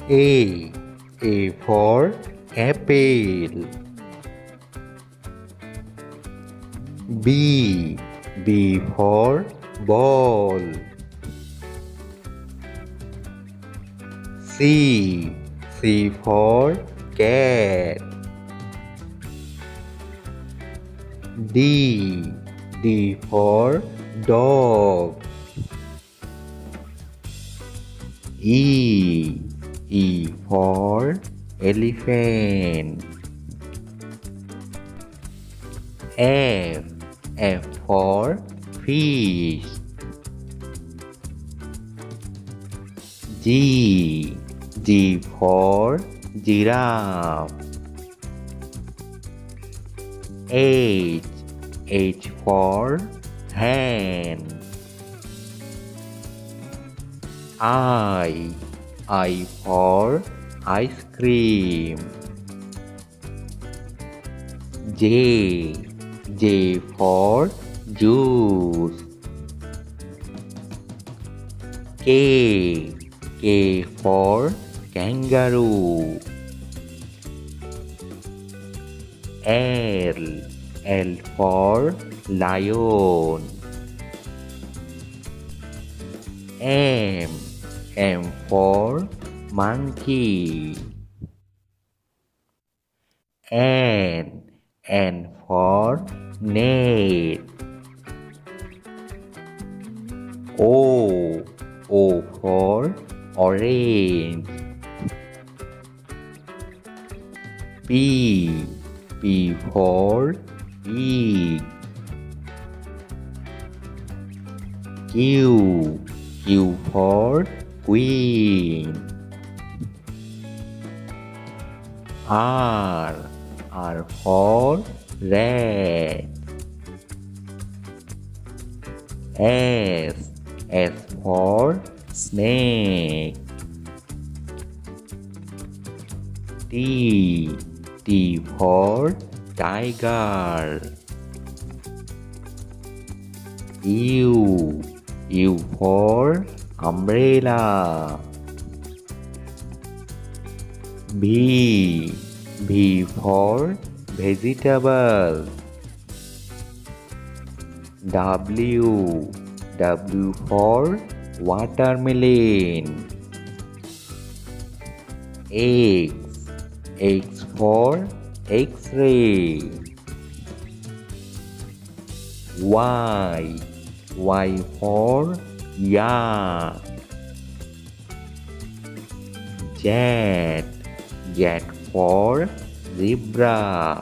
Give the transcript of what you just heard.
A. A for apple. B. B for ball. C. C for cat. D. D for dog. E. E for elephant. F. F for fish. G. G for giraffe. H. H for hen. I. I for ice cream. J. J for juice. K. K for kangaroo. L. L for lion. M. M for monkey. N. N for net. O. O for orange. P. P for pig. Q. Q for queen. R. R for rat. S. S for snake. T. T for tiger. U. U for umbrella. V. V for vegetable. W. W for watermelon. X. X for X-ray. Y. Y for yak. Z. Z for zebra.